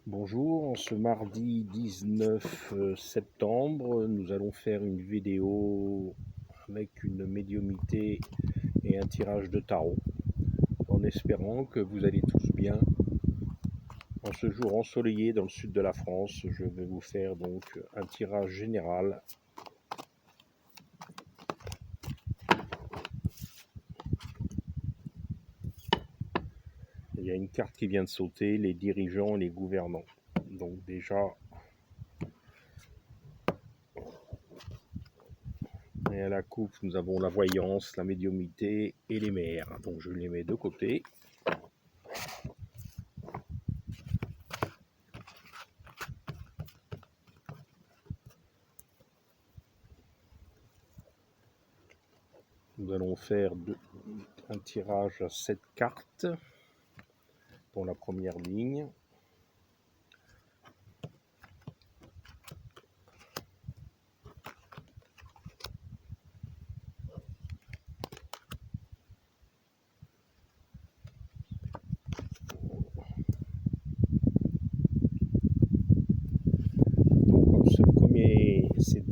Bonjour, en ce mardi 19 septembre, nous allons faire une vidéo avec une médiumnité et un tirage de tarot, en espérant que vous allez tous bien. En ce jour ensoleillé dans le sud de la France, je vais vous faire donc un tirage général. Il y a une carte qui vient de sauter, les dirigeants et les gouvernants. Donc déjà, et à la coupe, nous avons la voyance, la médiumnité et les mers. Donc je les mets de côté. Nous allons faire un tirage à 7 cartes pour la première ligne. Donc,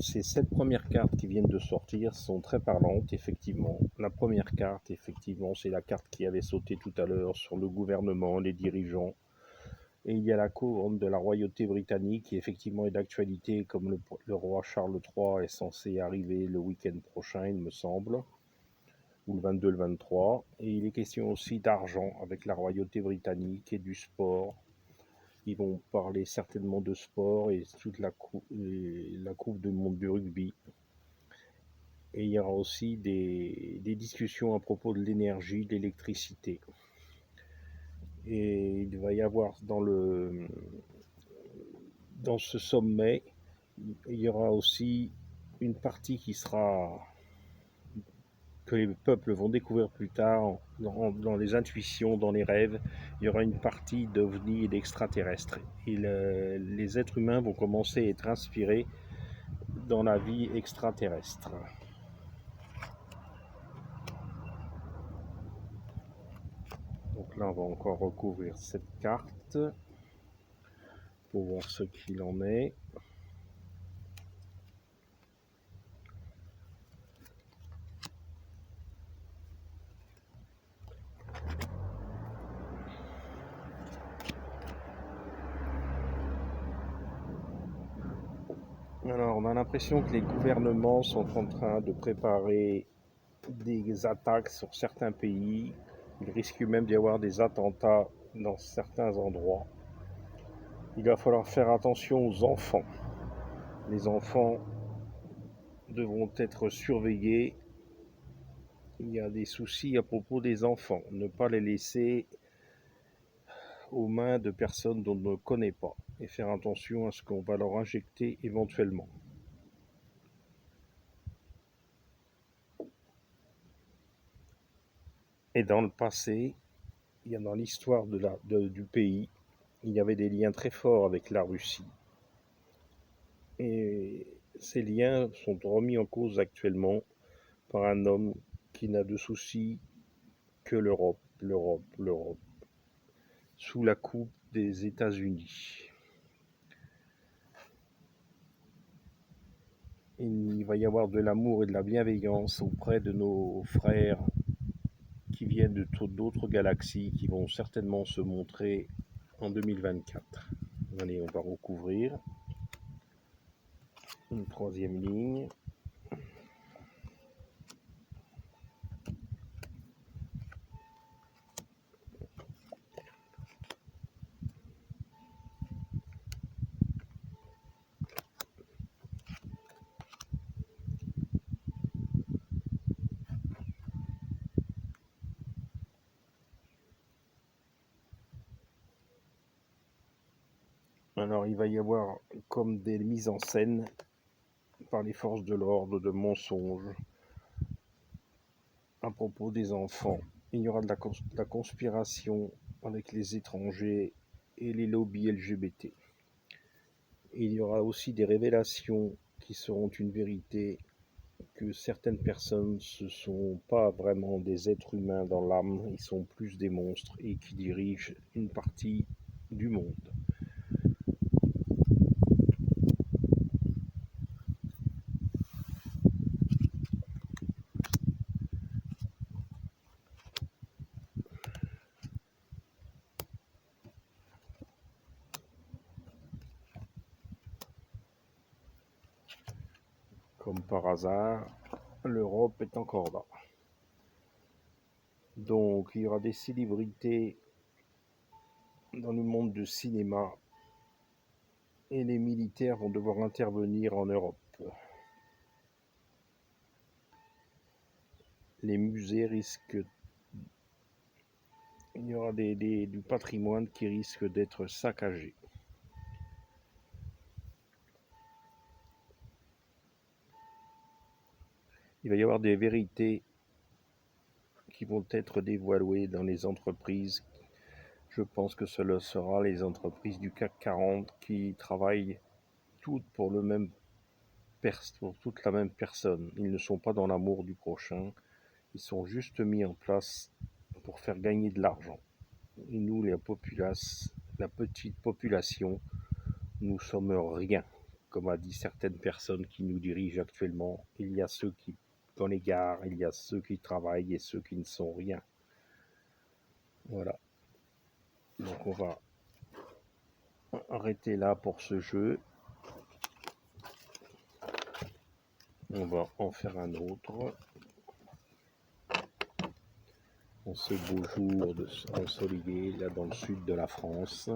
ces 7 premières cartes qui viennent de sortir sont très parlantes, effectivement. La première carte, effectivement, c'est la carte qui avait sauté tout à l'heure sur le gouvernement, les dirigeants. Et il y a la couronne de la royauté britannique qui effectivement est d'actualité, comme le roi Charles III est censé arriver le week-end prochain, il me semble, ou le 22, le 23. Et il est question aussi d'argent avec la royauté britannique et du sport. Ils vont parler certainement de sport et toute la coupe du monde du rugby. Et il y aura aussi des discussions à propos de l'énergie, de l'électricité. Et il va y avoir dans ce sommet, il y aura aussi une partie que les peuples vont découvrir plus tard dans les intuitions, dans les rêves. Il y aura une partie d'ovnis et d'extraterrestres. Et les êtres humains vont commencer à être inspirés dans la vie extraterrestre. Donc là, on va encore recouvrir cette carte pour voir ce qu'il en est. Alors, on a l'impression que les gouvernements sont en train de préparer des attaques sur certains pays. Il risque même d'y avoir des attentats dans certains endroits. Il va falloir faire attention aux enfants. Les enfants devront être surveillés. Il y a des soucis à propos des enfants. Ne pas les laisser aux mains de personnes dont on ne connaît pas. Et faire attention à ce qu'on va leur injecter éventuellement. Et dans le passé, il y a dans l'histoire du pays, il y avait des liens très forts avec la Russie. Et ces liens sont remis en cause actuellement par un homme qui n'a de soucis que l'Europe, sous la coupe des États-Unis. Il va y avoir de l'amour et de la bienveillance auprès de nos frères qui viennent d'autres galaxies qui vont certainement se montrer en 2024. Allez, on va recouvrir une troisième ligne. Alors il va y avoir comme des mises en scène par les forces de l'ordre de mensonges à propos des enfants. Il y aura de la conspiration avec les étrangers et les lobbies LGBT. Il y aura aussi des révélations qui seront une vérité, que certaines personnes ne sont pas vraiment des êtres humains dans l'âme, ils sont plus des monstres et qui dirigent une partie du monde. Comme par hasard, l'Europe est encore là. Donc il y aura des célébrités dans le monde du cinéma et les militaires vont devoir intervenir en Europe. Les musées risquent, il y aura du patrimoine qui risque d'être saccagé. Il va y avoir des vérités qui vont être dévoilées dans les entreprises. Je pense que ce sera les entreprises du CAC 40 qui travaillent toutes pour toute la même personne. Ils ne sont pas dans l'amour du prochain. Ils sont juste mis en place pour faire gagner de l'argent. Et nous, la petite population, nous sommes rien. Comme a dit certaines personnes qui nous dirigent actuellement, il y a ceux qui dans les gares, il y a ceux qui travaillent et ceux qui ne sont rien. Voilà. Donc on va arrêter là pour ce jeu. On va en faire un autre. En ce beau jour ensoleillé, là dans le sud de la France.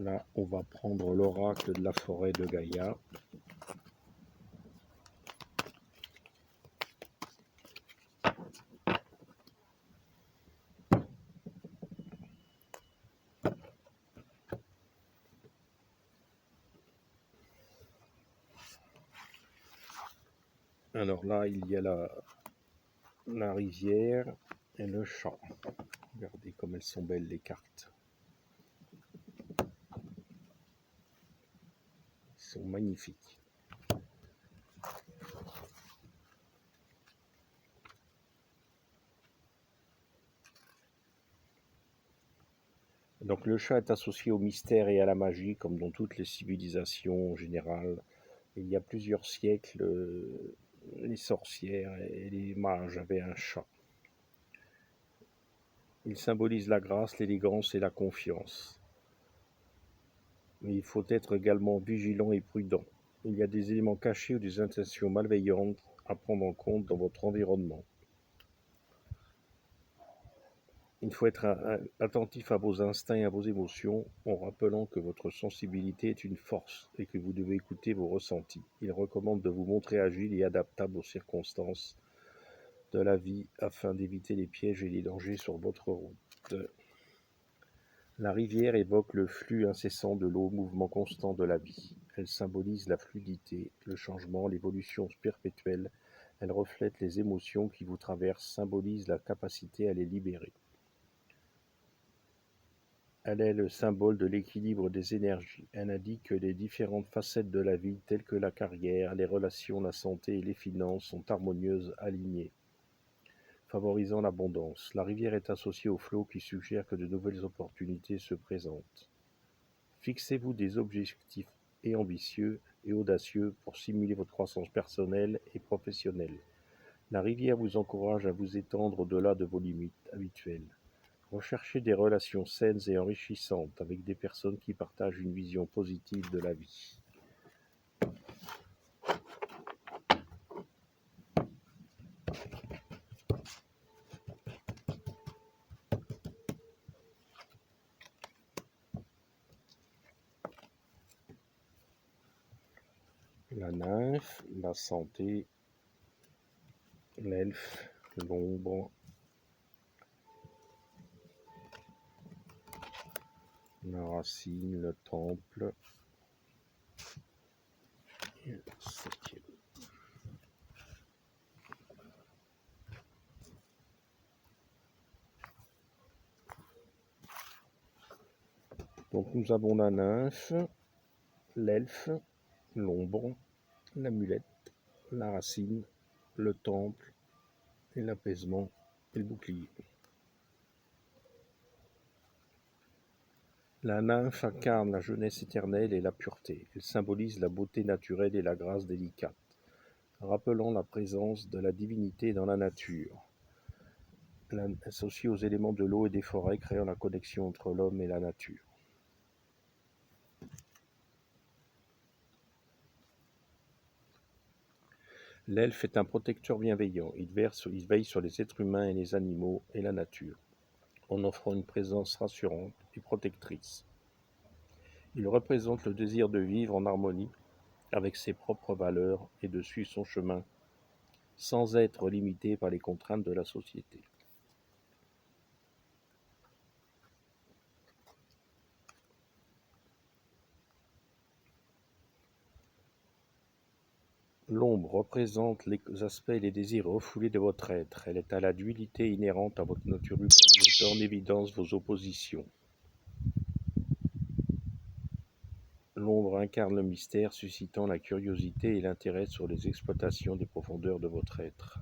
Là, on va prendre l'oracle de la forêt de Gaïa. Alors là, il y a la rivière et le champ. Regardez comme elles sont belles les cartes. Elles sont magnifiques. Donc le chat est associé au mystère et à la magie, comme dans toutes les civilisations en général. Il y a plusieurs siècles, les sorcières et les mages avaient un chat. Il symbolise la grâce, l'élégance et la confiance. Mais il faut être également vigilant et prudent. Il y a des éléments cachés ou des intentions malveillantes à prendre en compte dans votre environnement. Il faut être attentif à vos instincts et à vos émotions en rappelant que votre sensibilité est une force et que vous devez écouter vos ressentis. Il recommande de vous montrer agile et adaptable aux circonstances de la vie afin d'éviter les pièges et les dangers sur votre route. La rivière évoque le flux incessant de l'eau, mouvement constant de la vie. Elle symbolise la fluidité, le changement, l'évolution perpétuelle. Elle reflète les émotions qui vous traversent, symbolise la capacité à les libérer. Elle est le symbole de l'équilibre des énergies. Elle indique que les différentes facettes de la vie, telles que la carrière, les relations, la santé et les finances, sont harmonieuses, alignées, favorisant l'abondance. La rivière est associée au flot qui suggère que de nouvelles opportunités se présentent. Fixez-vous des objectifs ambitieux et audacieux pour stimuler votre croissance personnelle et professionnelle. La rivière vous encourage à vous étendre au-delà de vos limites habituelles. Recherchez des relations saines et enrichissantes avec des personnes qui partagent une vision positive de la vie. La nymphe, la santé, l'elfe, l'ombre, la racine, le temple et le septième. Donc nous avons la nymphe, l'elfe, l'ombre, l'amulette, la racine, le temple et l'apaisement et le bouclier. La nymphe incarne la jeunesse éternelle et la pureté. Elle symbolise la beauté naturelle et la grâce délicate, rappelant la présence de la divinité dans la nature. associée aux éléments de l'eau et des forêts, créant la connexion entre l'homme et la nature. L'elfe est un protecteur bienveillant. Il veille sur les êtres humains et les animaux et la nature, en offrant une présence rassurante et protectrice. Il représente le désir de vivre en harmonie avec ses propres valeurs et de suivre son chemin sans être limité par les contraintes de la société. L'ombre représente les aspects et les désirs refoulés de votre être. Elle est à la dualité inhérente à votre nature humaine, mettant en évidence vos oppositions. L'ombre incarne le mystère, suscitant la curiosité et l'intérêt sur les exploitations des profondeurs de votre être.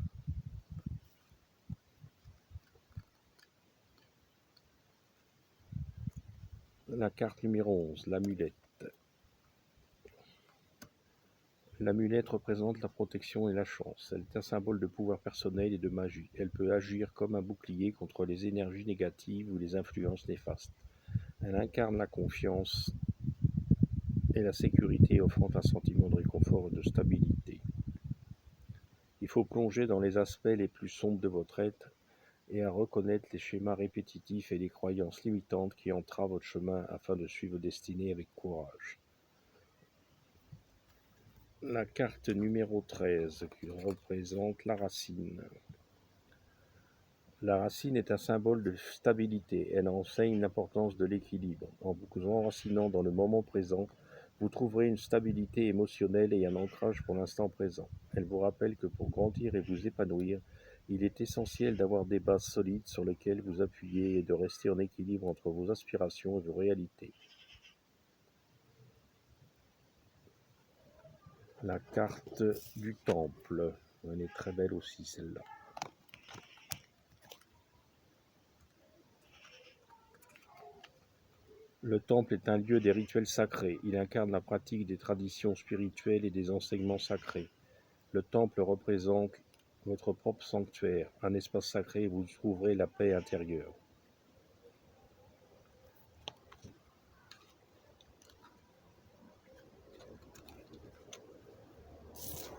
La carte numéro 11, l'amulette. L'amulette représente la protection et la chance. Elle est un symbole de pouvoir personnel et de magie. Elle peut agir comme un bouclier contre les énergies négatives ou les influences néfastes. Elle incarne la confiance et la sécurité, offrant un sentiment de réconfort et de stabilité. Il faut plonger dans les aspects les plus sombres de votre être et à reconnaître les schémas répétitifs et les croyances limitantes qui entravent votre chemin afin de suivre vos destinées avec courage. La carte numéro 13 qui représente la racine. La racine est un symbole de stabilité. Elle enseigne l'importance de l'équilibre. En vous enracinant dans le moment présent, vous trouverez une stabilité émotionnelle et un ancrage pour l'instant présent. Elle vous rappelle que pour grandir et vous épanouir, il est essentiel d'avoir des bases solides sur lesquelles vous appuyer et de rester en équilibre entre vos aspirations et vos réalités. La carte du temple. Elle est très belle aussi, celle-là. Le temple est un lieu des rituels sacrés. Il incarne la pratique des traditions spirituelles et des enseignements sacrés. Le temple représente votre propre sanctuaire, un espace sacré où vous trouverez la paix intérieure.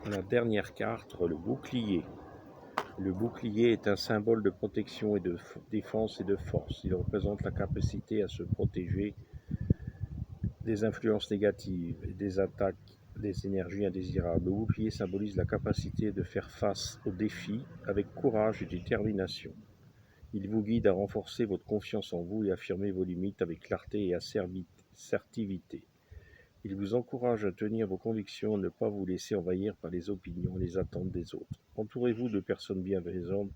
La dernière carte, le bouclier. Le bouclier est un symbole de protection et de défense et de force. Il représente la capacité à se protéger des influences négatives et des attaques des énergies indésirables. Le bouclier symbolise la capacité de faire face aux défis avec courage et détermination. Il vous guide à renforcer votre confiance en vous et affirmer vos limites avec clarté et assertivité. Il vous encourage à tenir vos convictions, à ne pas vous laisser envahir par les opinions et les attentes des autres. Entourez-vous de personnes bienveillantes,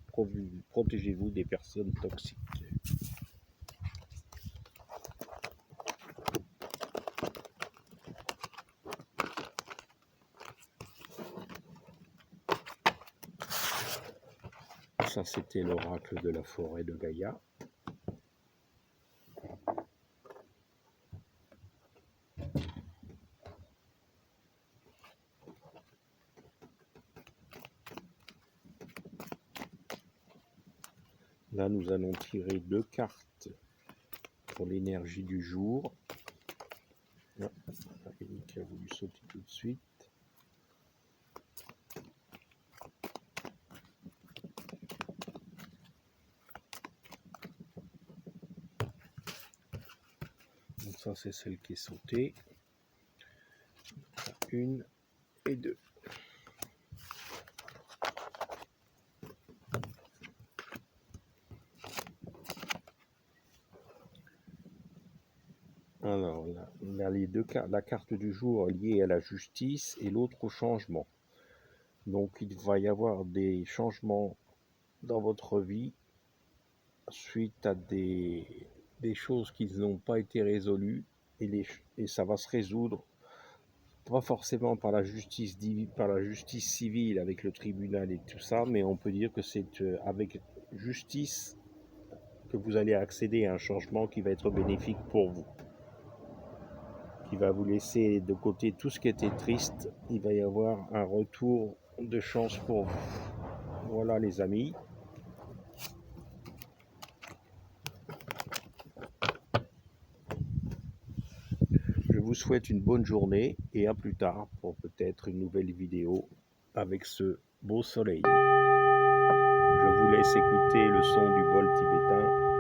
protégez-vous des personnes toxiques. Ça, c'était l'oracle de la forêt de Gaïa. Là, nous allons tirer 2 cartes pour l'énergie du jour. Ah, Eric a voulu sauter tout de suite. Donc ça, c'est celle qui est sautée. 1 et 2. Alors, là, les deux cartes, la carte du jour liée à la justice et l'autre au changement. Donc, il va y avoir des changements dans votre vie suite à des choses qui n'ont pas été résolues et ça va se résoudre, pas forcément par la justice civile avec le tribunal et tout ça, mais on peut dire que c'est avec justice que vous allez accéder à un changement qui va être bénéfique pour vous, qui va vous laisser de côté tout ce qui était triste. Il va y avoir un retour de chance pour vous. Voilà les amis. vous souhaite une bonne journée et à plus tard pour peut-être une nouvelle vidéo avec ce beau soleil. Je vous laisse écouter le son du bol tibétain.